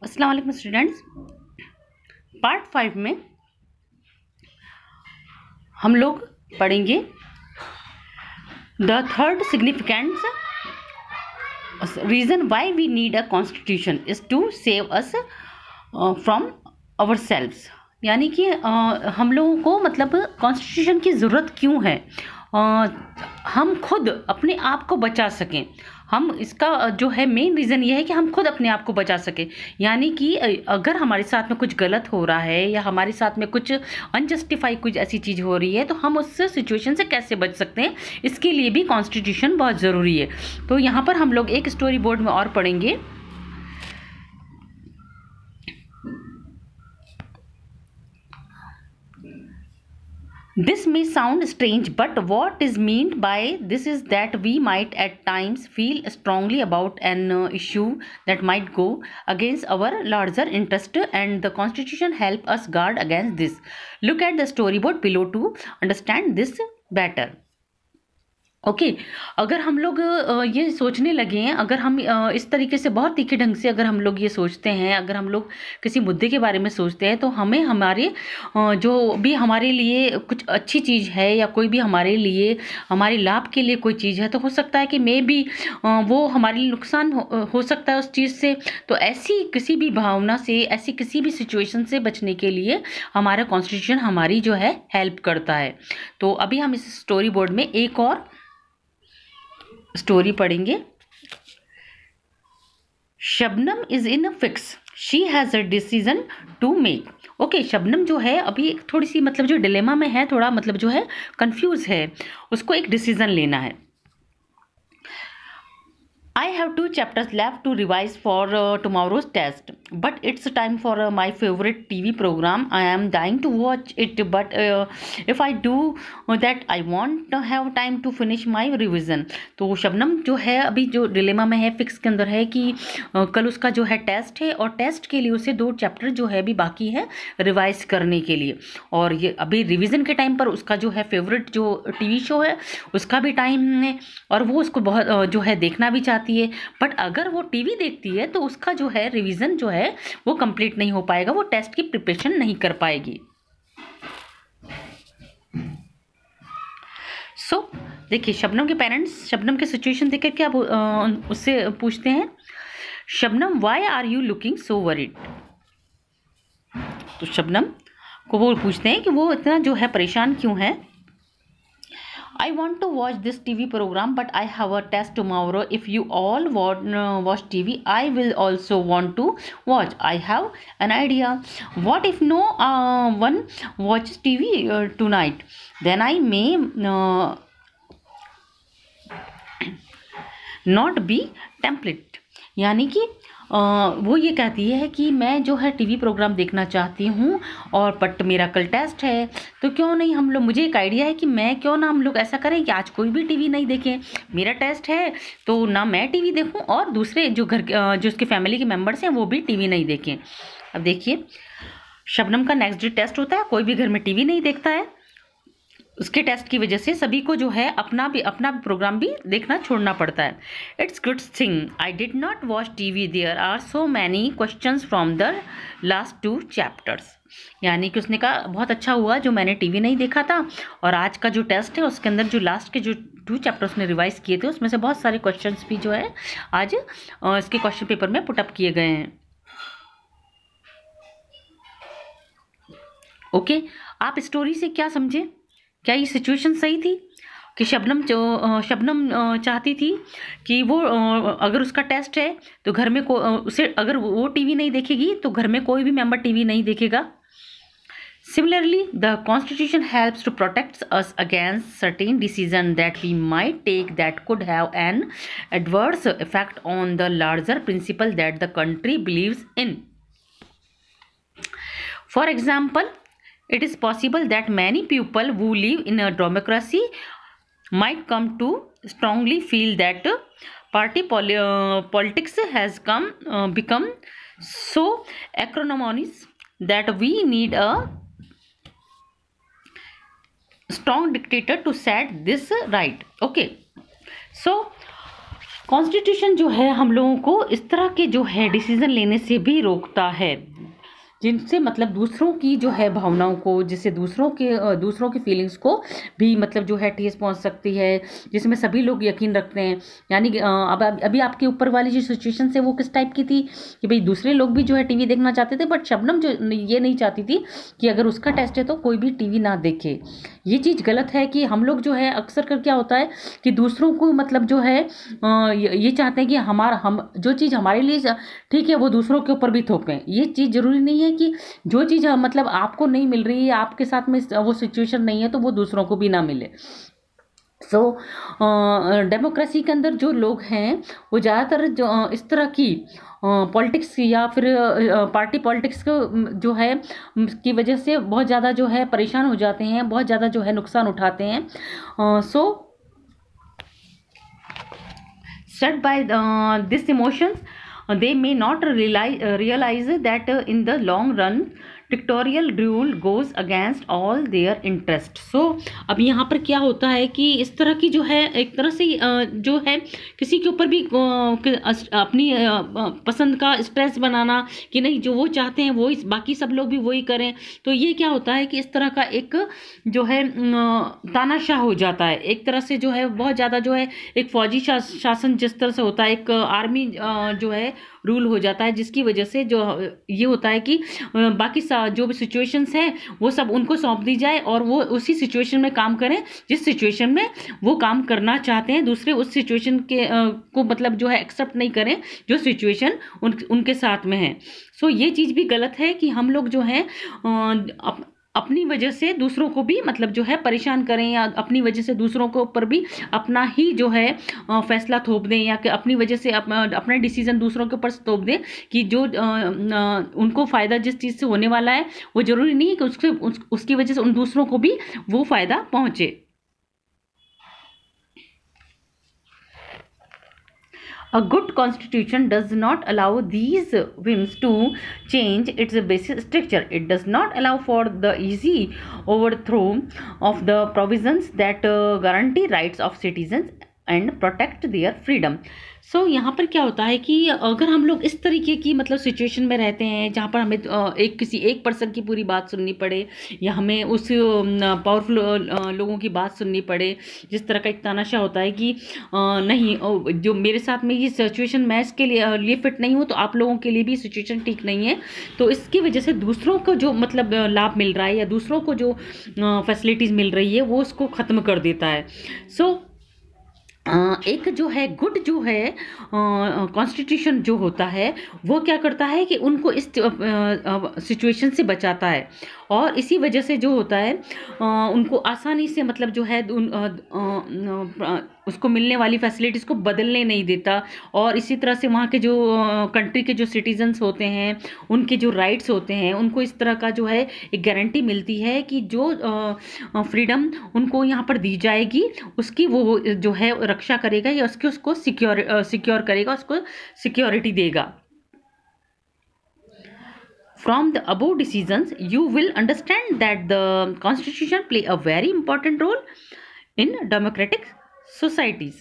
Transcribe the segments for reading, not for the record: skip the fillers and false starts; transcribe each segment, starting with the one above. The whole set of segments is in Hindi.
अस्सलाम वालेकुम स्टूडेंट्स। पार्ट 5 में हम लोग पढ़ेंगे the third significance reason why we need a constitution is to save us from ourselves. यानी कि हम लोगों को मतलब कॉन्स्टिट्यूशन की ज़रूरत क्यों है, हम खुद अपने आप को बचा सकें। हम इसका जो है मेन रीज़न ये है कि हम खुद अपने आप को बचा सकें। यानी कि अगर हमारे साथ में कुछ गलत हो रहा है या हमारे साथ में कुछ अनजस्टिफाई कुछ ऐसी चीज़ हो रही है तो हम उस सिचुएशन से कैसे बच सकते हैं, इसके लिए भी कॉन्स्टिट्यूशन बहुत ज़रूरी है। तो यहाँ पर हम लोग एक स्टोरी बोर्ड में और पढ़ेंगे। This may sound strange, but what is meant by this is that we might at times feel strongly about an issue that might go against our larger interest, and the Constitution help us guard against this. Look at the storyboard below to understand this better. Okay अगर हम लोग ये सोचने लगे हैं, अगर हम इस तरीके से बहुत तीखे ढंग से अगर हम लोग ये सोचते हैं, अगर हम लोग किसी मुद्दे के बारे में सोचते हैं तो हमें हमारे जो भी हमारे लिए कुछ अच्छी चीज़ है या कोई भी हमारे लिए हमारे लाभ के लिए कोई चीज़ है तो हो सकता है कि मे भी वो हमारे लिए नुकसान हो सकता है उस चीज़ से। तो ऐसी किसी भी भावना से, ऐसी किसी भी सिचुएशन से बचने के लिए हमारा कॉन्स्टिट्यूशन हमारी जो है हेल्प करता है। तो अभी हम इस स्टोरी बोर्ड में एक और स्टोरी पढ़ेंगे। Shabnam is in a fix, she has a decision to make. Okay, Shabnam जो है अभी थोड़ी सी मतलब जो डिलेमा में है, थोड़ा मतलब जो है कंफ्यूज है, उसको एक डिसीजन लेना है। I have 2 chapters left to revise for tomorrow's test, but it's time for my favorite TV program. I am dying to watch it, but if I do that, I won't have time to finish my revision. तो शबनम जो है अभी जो डिलेमा में है, फिक्स के अंदर है कि कल उसका जो है टेस्ट है और टेस्ट के लिए उसे 2 चैप्टर जो है अभी बाकी है रिवाइज करने के लिए। और ये अभी रिवीजन के टाइम पर उसका जो है फेवरेट जो टीवी शो है उसका भी टाइम है और वो उसको बहुत जो है देखना भी चाहती है। बट अगर वो टीवी देखती है तो उसका जो है रिवीजन जो है वो कंप्लीट नहीं हो पाएगा, वो टेस्ट की प्रिपरेशन नहीं कर पाएगी। सो देखिए, शबनम के पेरेंट्स शबनम के सिचुएशन देख के क्या उससे पूछते हैं, Shabnam why are you looking so worried. तो शबनम को वो पूछते हैं कि वो इतना जो है परेशान क्यों है। I want to watch this TV program, but I have a test tomorrow. If you all watch TV, I will also want to watch. I have an idea. What if no one watches TV tonight? Then I may not be tempted. यानी कि वो ये कहती है कि मैं जो है टीवी प्रोग्राम देखना चाहती हूँ और बट मेरा कल टेस्ट है, तो क्यों नहीं हम लोग, मुझे एक आइडिया है कि मैं क्यों ना हम लोग ऐसा करें कि आज कोई भी टीवी नहीं देखें, मेरा टेस्ट है तो ना मैं टीवी देखूँ और दूसरे जो घर जो उसके फैमिली के मेम्बर्स हैं वो भी टीवी नहीं देखें। अब देखिए, शबनम का नेक्स्ट डे टेस्ट होता है, कोई भी घर में टीवी नहीं देखता है, उसके टेस्ट की वजह से सभी को जो है अपना प्रोग्राम भी देखना छोड़ना पड़ता है। It's good thing I did not watch TV, there are so many questions from the last 2 chapters. यानी कि उसने कहा बहुत अच्छा हुआ जो मैंने टीवी नहीं देखा था और आज का जो टेस्ट है उसके अंदर जो लास्ट के जो 2 चैप्टर उसने रिवाइज किए थे उसमें से बहुत सारे क्वेश्चंस भी जो है आज इसके क्वेश्चन पेपर में पुटअप किए गए हैं। ओके, आप स्टोरी से क्या समझे? क्या ये सिचुएशन सही थी कि शबनम चाहती थी कि वो अगर उसका टेस्ट है तो घर में उसे अगर वो टीवी नहीं देखेगी तो घर में कोई भी मेंबर टीवी नहीं देखेगा। Similarly, the Constitution helps to protect us against certain decisions that we might take that could have an adverse effect on the larger principle that the country believes in. For example, it is possible that many people who live in a democracy might come to strongly feel that party politics has become so acrimonious that we need a strong dictator to set this right. Okay, so constitution जो है हम लोगों को इस तरह के जो है डिसीजन लेने से भी रोकता है जिनसे मतलब दूसरों की जो है भावनाओं को, जिससे दूसरों की फीलिंग्स को भी मतलब जो है ठेस पहुंच सकती है, जिसमें सभी लोग यकीन रखते हैं। यानी कि अब अभी आपके ऊपर वाली जो सिचुएशन है वो किस टाइप की थी कि भाई दूसरे लोग भी जो है टीवी देखना चाहते थे, बट शबनम जो ये नहीं चाहती थी कि अगर उसका टेस्ट है तो कोई भी टीवी ना देखे। ये चीज़ गलत है कि हम लोग जो है अक्सर कर क्या होता है कि दूसरों को मतलब जो है ये चाहते हैं कि हम जो चीज़ हमारे लिए ठीक है वो दूसरों के ऊपर भी थोपें। ये चीज़ जरूरी नहीं है कि जो चीज़ मतलब आपको नहीं मिल रही है, आपके साथ में वो सिचुएशन नहीं है, तो वो दूसरों को भी ना मिले। सो डेमोक्रेसी के अंदर जो लोग हैं वो ज़्यादातर जो इस तरह की पॉलिटिक्स या फिर पार्टी पॉलिटिक्स को जो है की वजह से बहुत ज़्यादा जो है परेशान हो जाते हैं, बहुत ज़्यादा जो है नुकसान उठाते हैं। सो set by this emotions, they may not realize that in the long run dictatorial rule goes against all their interest. So अब यहाँ पर क्या होता है कि इस तरह की जो है एक तरह से जो है किसी के ऊपर भी अपनी पसंद का स्ट्रेस बनाना कि नहीं जो वो चाहते हैं वो बाकी सब लोग भी वही करें, तो ये क्या होता है कि इस तरह का एक जो है तानाशाह हो जाता है। एक तरह से जो है बहुत ज़्यादा जो है एक फौजी शासन जिस तरह से होता है, एक आर्मी जो है रूल हो जाता है, जिसकी वजह से जो ये होता है कि बाकी जो भी सिचुएशंस हैं वो सब उनको सौंप दी जाए और वो उसी सिचुएशन में काम करें जिस सिचुएशन में वो काम करना चाहते हैं। दूसरे उस सिचुएशन के को मतलब जो है एक्सेप्ट नहीं करें जो सिचुएशन उनके साथ में है। सो ये चीज़ भी गलत है कि हम लोग जो है अपनी वजह से दूसरों को भी मतलब जो है परेशान करें या अपनी वजह से दूसरों को ऊपर भी अपना ही जो है फैसला थोप दें या कि अपनी वजह से अपना डिसीजन दूसरों के ऊपर थोप दें कि जो उनको फ़ायदा जिस चीज़ से होने वाला है वो ज़रूरी नहीं है कि उसकी वजह से उन दूसरों को भी वो फ़ायदा पहुँचे। A good constitution does not allow these whims to change its basic structure. It does not allow for the easy overthrow of the provisions that guarantee rights of citizens and protect their freedom. सो यहाँ पर क्या होता है कि अगर हम लोग इस तरीके की मतलब सिचुएशन में रहते हैं जहाँ पर हमें किसी एक पर्सन की पूरी बात सुननी पड़े या हमें उस पावरफुल लोगों की बात सुननी पड़े, जिस तरह का एक तानाशाह होता है कि नहीं जो मेरे साथ में ये सिचुएशन मैं इसके लिए फिट नहीं हूँ तो आप लोगों के लिए भी सिचुएशन ठीक नहीं है, तो इसकी वजह से दूसरों को जो मतलब लाभ मिल रहा है या दूसरों को जो फैसिलिटीज़ मिल रही है वो उसको ख़त्म कर देता है। सो एक जो है गुड जो है कॉन्स्टिट्यूशन जो होता है वो क्या करता है कि उनको इस सिचुएशन से बचाता है और इसी वजह से जो होता है उनको आसानी से मतलब जो है उसको मिलने वाली फैसिलिटीज़ को बदलने नहीं देता और इसी तरह से वहाँ के जो कंट्री के जो सिटीजन्स होते हैं उनके जो राइट्स होते हैं उनको इस तरह का जो है एक गारंटी मिलती है कि जो फ्रीडम उनको यहाँ पर दी जाएगी उसकी वो जो है रक्षा करेगा या उसको सिक्योर करेगा, उसको सिक्योरिटी देगा। From the above decisions, you will understand that the Constitution play a very important role in democratic societies.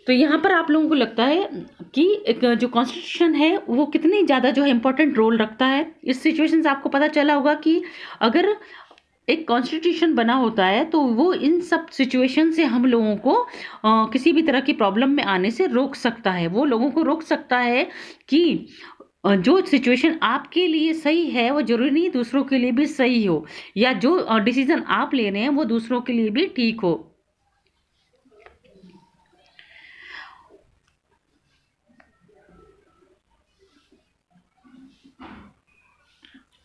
तो यहाँ पर आप लोगों को लगता है कि एक जो कॉन्स्टिट्यूशन है वो कितनी ज़्यादा जो है इम्पोर्टेंट रोल रखता है। इस सिचुएशन से आपको पता चला होगा कि अगर एक कॉन्स्टिट्यूशन बना होता है तो वो इन सब सिचुएशन से हम लोगों को किसी भी तरह की प्रॉब्लम में आने से रोक सकता है। वो लोगों को रोक सकता है कि जो सिचुएशन आपके लिए सही है वो जरूरी नहीं दूसरों के लिए भी सही हो, या जो डिसीजन आप ले रहे हैं वो दूसरों के लिए भी ठीक हो।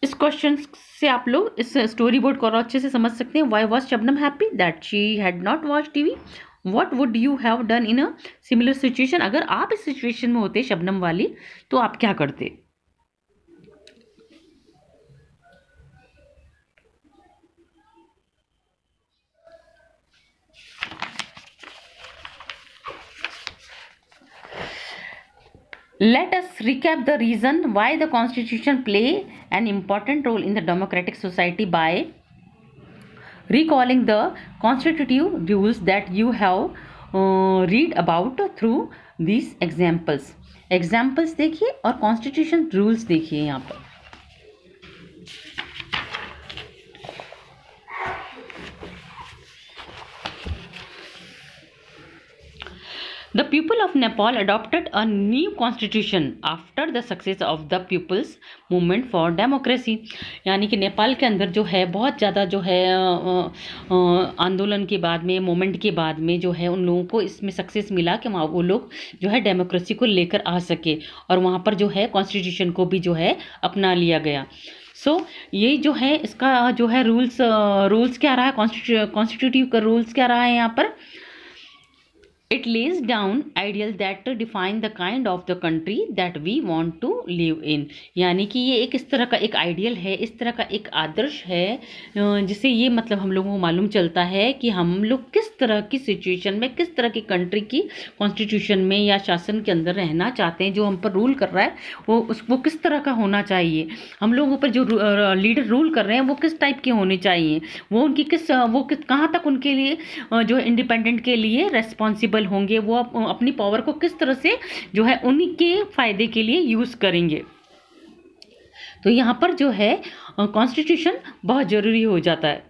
इस क्वेश्चन से आप लोग इस स्टोरी बोर्ड को और अच्छे से समझ सकते हैं। Why was Shabnam happy that she had not watch TV? What would you have done in a similar situation? अगर आप इस सिचुएशन में होते शबनम वाली तो आप क्या करते? Let us recap the reason why the Constitution play an important role in the democratic society by recalling the constitutive rules that you have read about through this examples देखिए और कॉन्स्टिट्यूशन रूल्स देखिए यहाँ पर। The people of Nepal adopted a new constitution after the success of the People's Movement for Democracy। यानी कि नेपाल के अंदर जो है बहुत ज़्यादा जो है आंदोलन के बाद में, मूवमेंट के बाद में जो है उन लोगों को इसमें सक्सेस मिला कि वहाँ वो लोग जो है डेमोक्रेसी को लेकर आ सके और वहाँ पर जो है कॉन्स्टिट्यूशन को भी जो है अपना लिया गया। ये जो है इसका जो है रूल्स क्या रहा है, कॉन्स्टिट्यूटिव का रूल्स क्या रहा है यहाँ पर। It lays down ideal that define the kind of the country that we want to live in। यानी कि ये एक इस तरह का एक आइडियल है, इस तरह का एक आदर्श है जिसे ये मतलब हम लोगों को मालूम चलता है कि हम लोग किस तरह की सिचुएशन में, किस तरह की कंट्री की कॉन्स्टिट्यूशन में या शासन के अंदर रहना चाहते हैं। जो हम पर रूल कर रहा है वो किस तरह का होना चाहिए, हम लोगों पर जो लीडर रूल कर रहे हैं वो किस टाइप के होने चाहिए, वो उनकी कहाँ तक उनके लिए जो है इंडिपेंडेंट के लिए रेस्पॉन्सिबल होंगे, वो अपनी पावर को किस तरह से जो है उनके फायदे के लिए यूज करेंगे। तो यहाँ पर जो है कॉन्स्टिट्यूशन बहुत जरूरी हो जाता है।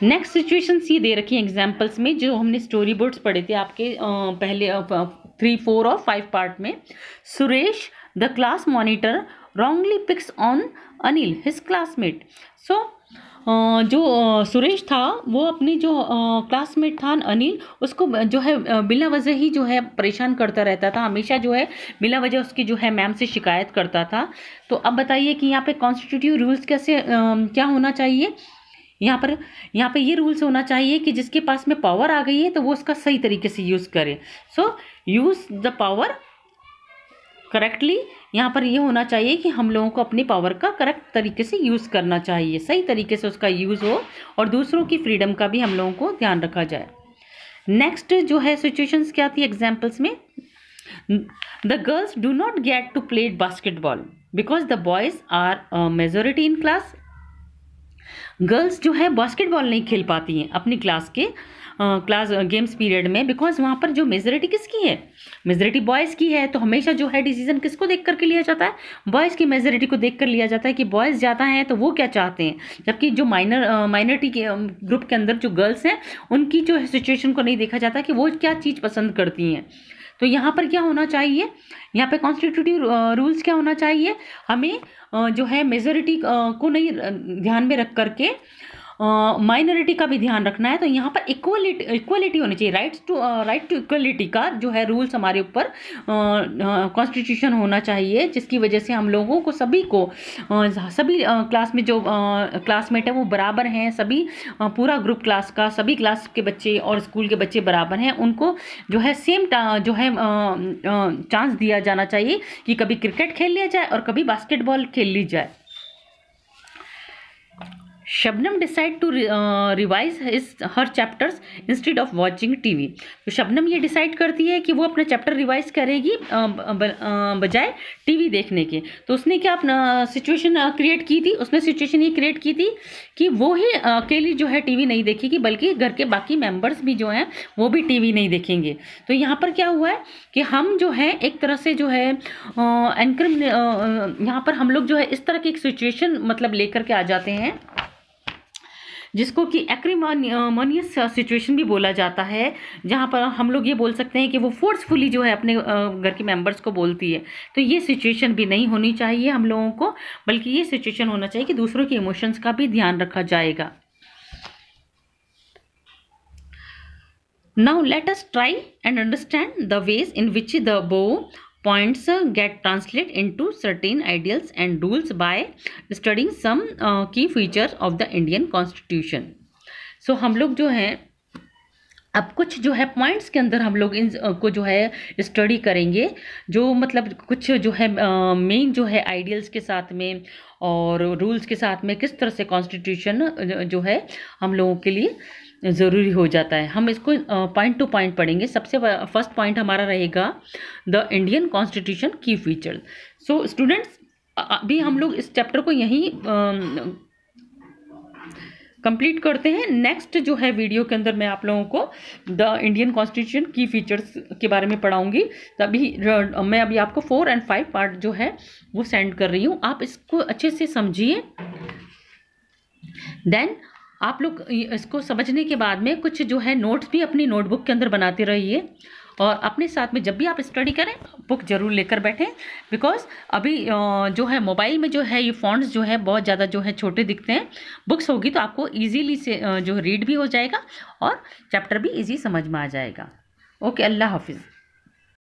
नेक्स्ट सिचुएशंस ये दे रखी हैं एग्जांपल्स में, जो हमने स्टोरी बोर्ड्स पढ़े थे आपके पहले 3, 4 और 5 पार्ट में। Suresh the class monitor wrongly picks on Anil his classmate. जो सुरेश था वो अपनी जो क्लासमेट था अनिल, उसको जो है बिना वजह ही जो है परेशान करता रहता था, हमेशा जो है बिना वजह उसकी जो है मैम से शिकायत करता था। तो अब बताइए कि यहाँ पे कॉन्स्टिट्यूटिव रूल्स कैसे क्या होना चाहिए। यहाँ पे ये रूल्स होना चाहिए कि जिसके पास में पावर आ गई है तो वो उसका सही तरीके से यूज़ करे। Use the power correctly. यहाँ पर ये होना चाहिए कि हम लोगों को अपनी पावर का करेक्ट तरीके से यूज़ करना चाहिए, सही तरीके से उसका यूज़ हो और दूसरों की फ्रीडम का भी हम लोगों को ध्यान रखा जाए। नेक्स्ट जो है सिचुएशंस क्या थी एग्जाम्पल्स में। The girls do not get to play basketball because the boys are majority in class. Girls जो है बास्केटबॉल नहीं खेल पाती हैं अपनी क्लास के गेम्स पीरियड में, बिकॉज वहाँ पर जो मेजोरिटी किसकी है, मेजोरिटी बॉयज़ की है। तो हमेशा जो है डिसीजन किसको देख करके लिया जाता है, बॉयज़ की मेजोरिटी को देख कर लिया जाता है कि बॉयज़ ज़्यादा हैं तो वो क्या चाहते हैं, जबकि जो माइनॉरिटी के ग्रुप के अंदर जो गर्ल्स हैं उनकी जो सिचुएशन को नहीं देखा जाता कि वो क्या चीज़ पसंद करती हैं। तो यहाँ पर क्या होना चाहिए, यहाँ पे कॉन्स्टिट्यूटिव रूल्स क्या होना चाहिए, हमें जो है मेजोरिटी को नहीं ध्यान में रख करके माइनॉरिटी का भी ध्यान रखना है। तो यहाँ पर इक्वलिटी होनी चाहिए, राइट टू इक्वलिटी का जो है रूल्स हमारे ऊपर कॉन्स्टिट्यूशन होना चाहिए, जिसकी वजह से हम लोगों को सभी क्लास में जो क्लासमेट है वो बराबर हैं, सभी पूरा ग्रुप क्लास का सभी क्लास के बच्चे और स्कूल के बच्चे बराबर हैं, उनको जो है सेम जो है चांस दिया जाना चाहिए कि कभी क्रिकेट खेल लिया जाए और कभी बास्केटबॉल खेल ली जाए। Shabnam decide to revise her chapters instead of watching TV. तो शबनम ये डिसाइड करती है कि वो अपना चैप्टर रिवाइज करेगी बजाय टीवी देखने के। तो उसने क्या अपना सिचुएशन क्रिएट की थी, उसने सिचुएशन ये क्रिएट की थी कि वो ही अकेली जो है टीवी नहीं देखेगी, बल्कि घर के बाकी मेंबर्स भी जो हैं वो भी टीवी नहीं देखेंगे। तो यहाँ पर क्या हुआ है कि हम जो है एक तरह से जो है यहाँ पर हम लोग जो है इस तरह की एक सिचुएशन मतलब लेकर के आ जाते हैं जिसको कि एक्रीमोनियस सिचुएशन भी बोला जाता है, जहाँ पर हम लोग ये बोल सकते हैं कि वो फोर्सफुली जो है अपने घर के मेंबर्स को बोलती है। तो ये सिचुएशन भी नहीं होनी चाहिए हम लोगों को, बल्कि ये सिचुएशन होना चाहिए कि दूसरों के इमोशंस का भी ध्यान रखा जाएगा। Now let us try and understand the ways in which the above points get translated into certain ideals and rules by studying some key features of the Indian Constitution. So हम लोग जो हैं अब कुछ जो है पॉइंट्स के अंदर हम लोग इन को जो है स्टडी करेंगे, जो मतलब कुछ जो है मेन जो है आइडियल्स के साथ में और रूल्स के साथ में किस तरह से कॉन्स्टिट्यूशन जो है हम लोगों के लिए ज़रूरी हो जाता है। हम इसको पॉइंट टू पॉइंट पढ़ेंगे। सबसे फर्स्ट पॉइंट हमारा रहेगा द इंडियन कॉन्स्टिट्यूशन की फीचर। सो स्टूडेंट्स अभी हम लोग इस चैप्टर को यहीं कंप्लीट करते हैं। नेक्स्ट जो है वीडियो के अंदर मैं आप लोगों को द इंडियन कॉन्स्टिट्यूशन की फीचर्स के बारे में पढ़ाऊंगी। तभी मैं अभी आपको 4 और 5 पार्ट जो है वो सेंड कर रही हूँ, आप इसको अच्छे से समझिए। देन आप लोग इसको समझने के बाद में कुछ जो है नोट्स भी अपनी नोटबुक के अंदर बनाते रहिए, और अपने साथ में जब भी आप स्टडी करें बुक जरूर लेकर बैठें। बिकॉज अभी जो है मोबाइल में जो है ये फॉन्ट्स जो है बहुत ज़्यादा जो है छोटे दिखते हैं। बुक्स होगी तो आपको इजीली से जो रीड भी हो जाएगा और चैप्टर भी इजी समझ में आ जाएगा। ओके, अल्लाह हाफिज़।